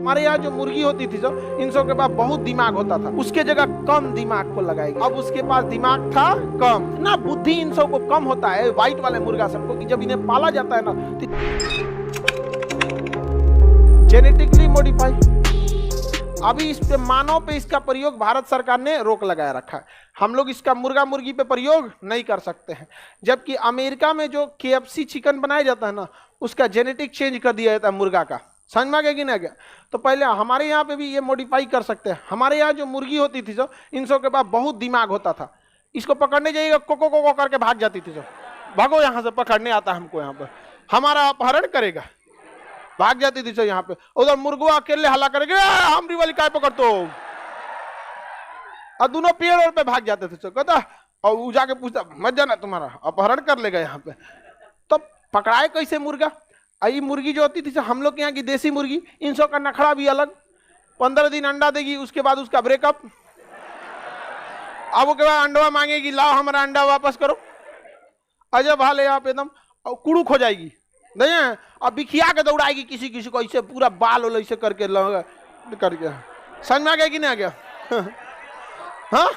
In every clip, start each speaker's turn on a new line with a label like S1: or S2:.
S1: हमारे यहाँ जो मुर्गी होती थी इन सब के पास बहुत दिमाग होता था, उसके जगह कम दिमाग को लगाएगी। अब उसके पास दिमाग था कम, इतना बुद्धि इन सब को कम होता है व्हाइट वाले मुर्गा सबको कि जब इन्हें पाला जाता है ना जेनेटिकली मॉडिफाई। अभी इस पे मानव पे इसका प्रयोग भारत सरकार ने रोक लगाया रखा है। हम लोग इसका मुर्गा मुर्गी पे प्रयोग नहीं कर सकते हैं। जबकि अमेरिका में जो KFC चिकन बनाया जाता है ना, उसका जेनेटिक चेंज कर दिया जाता है मुर्गा का। समझ में आ गया कि नहीं गया? तो पहले हमारे यहाँ पे भी ये मॉडिफाई कर सकते हैं। हमारे यहाँ जो मुर्गी होती थी इन सब के पास बहुत दिमाग होता था। इसको पकड़ने जाइएगा कोको कोको करके भाग जाती थी। भागो यहाँ से, पकड़ने आता है हमको, यहाँ पर हमारा अपहरण करेगा, भाग जाती थी यहाँ पे। उधर मुर्गुआ अकेले हल्ला करेंगे हमरी वाली काय पकड़तो, और दोनों पेड़ पे भाग जाते थे। कहता और वो जाके पूछता मत जाना, तुम्हारा अपहरण कर लेगा यहाँ पे। तो पकड़ाए कैसे मुर्गा? आई मुर्गी जो होती थी हम लोग के यहाँ की देसी मुर्गी, इन सब का नखड़ा भी अलग। 15 दिन अंडा देगी, उसके बाद उसका ब्रेकअप। अब उसके बाद अंडा मांगेगी, लाओ हमारा अंडा वापस करो। अजब हाल है यहाँ पे, एकदम कुड़ुक हो जाएगी नहीं है। अब बिखिया के दौड़ाएगी किसी किसी को, ऐसे पूरा बाल वाल ऐसे करके समझ में आ गया कि नहीं आ गया? हाँ,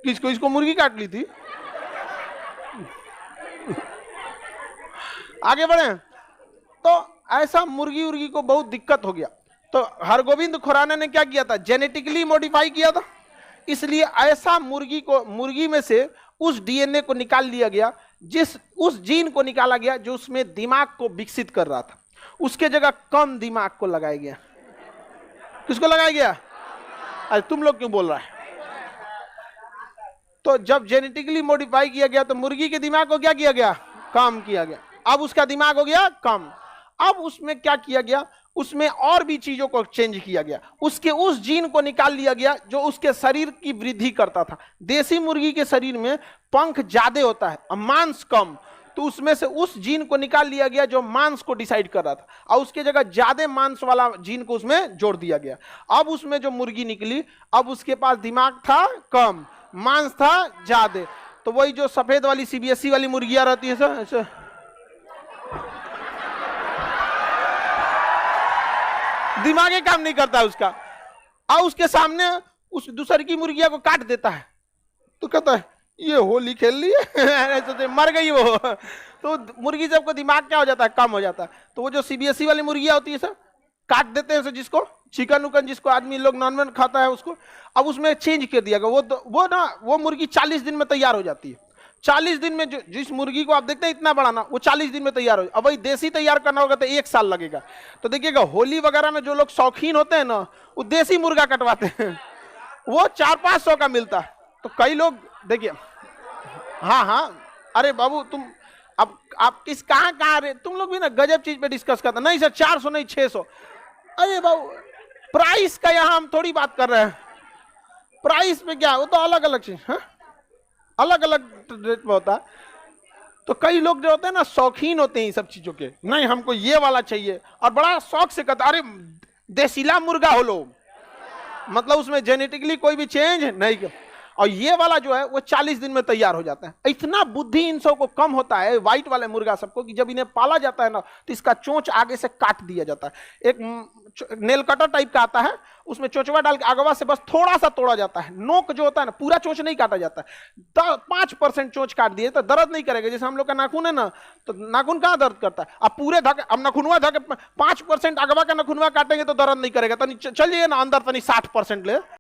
S1: किसको? इसको मुर्गी काट ली थी। आगे बढ़े तो ऐसा मुर्गी उर्गी को बहुत दिक्कत हो गया। तो हरगोविंद खुराना ने क्या किया था? जेनेटिकली मॉडिफाई किया था। इसलिए ऐसा मुर्गी में से उस DNA को निकाल लिया गया, उस जीन को निकाला गया जो उसमें दिमाग को विकसित कर रहा था। उसके जगह कम दिमाग को लगाया गया। किसको लगाया गया? अरे तुम लोग क्यों बोल रहा है? तो जब जेनेटिकली मॉडिफाई किया गया तो मुर्गी के दिमाग को क्या किया गया? कम किया गया। अब उसका दिमाग हो गया कम। अब उसमें क्या किया गया? उसमें और भी चीजों को चेंज किया गया। उसके उस जीन को निकाल लिया गया जो उसके शरीर की वृद्धि करता था। देसी मुर्गी के शरीर में पंख ज्यादा होता है और मांस कम, तो उसमें से उस जीन को निकाल लिया गया जो मांस को डिसाइड कर रहा था, और उसके जगह ज्यादा मांस वाला जीन को उसमें जोड़ दिया गया। अब उसमें जो मुर्गी निकली, अब उसके पास दिमाग था कम, मांस था ज्यादा। तो वही जो सफेद वाली CBSE वाली मुर्गियां रहती है सर, दिमाग काम नहीं करता है उसका, और उसके सामने उस दूसरी की मुर्गिया को काट देता है तो कहता है ये होली खेल ली है मर गई वो। तो मुर्गी सबको दिमाग क्या हो जाता है? कम हो जाता है। तो वो जो CBSE वाली मुर्गिया होती है सर, काट देते हैं सर, जिसको चिकन उकन जिसको आदमी लोग नॉनवेज खाता है उसको, अब उसमें चेंज कर दिया गया। वो मुर्गी 40 दिन में तैयार हो जाती है। 40 दिन में जिस मुर्गी को आप देखते हैं इतना बड़ा ना, वो 40 दिन में तैयार हो। अब वही देसी तैयार करना होगा तो 1 साल लगेगा। तो देखिएगा होली वगैरह में जो लोग शौकीन होते हैं ना, वो देसी मुर्गा कटवाते हैं, वो 400-500 का मिलता है। तो कई लोग देखिए, हाँ, अरे बाबू तुम अब आप किस कहाँ रहे तुम लोग भी ना, गजब चीज पे डिस्कस करते नहीं सर, 400 नहीं 600। अरे बाबू प्राइस का यहाँ हम थोड़ी बात कर रहे हैं। प्राइस पे क्या, वो तो अलग अलग चीज, अलग अलग रेट में होता है। तो कई लोग जो होते हैं ना, शौकीन होते हैं इन सब चीजों के, नहीं हमको ये वाला चाहिए, और बड़ा शौक से कहता अरे देसीला मुर्गा हो लो, मतलब उसमें जेनेटिकली कोई भी चेंज नहीं। और ये वाला जो है वो 40 दिन में तैयार हो जाता है। इतना बुद्धि इन सब को कम होता है व्हाइट वाले मुर्गा सबको कि जब इन्हें पाला जाता है ना, तो इसका चोंच आगे से काट दिया जाता है। एक नेल कटर टाइप का आता है, उसमें चोंचवा डाल के आगवा से बस थोड़ा सा तोड़ा जाता है। नोक जो होता है ना, पूरा चोंच नहीं काटा जाता है। 5% चोंच काट दिए तो दर्द नहीं करेगा। जैसे हम लोग का नाखून है ना, तो नाखून कहाँ दर्द करता है? अब पूरे धके, अब नखुनवा धके 5% अगवा का नखुनवा काटेंगे तो दर्द नहीं करेगा। तनी चलिए ना अंदर, तनी 60% ले।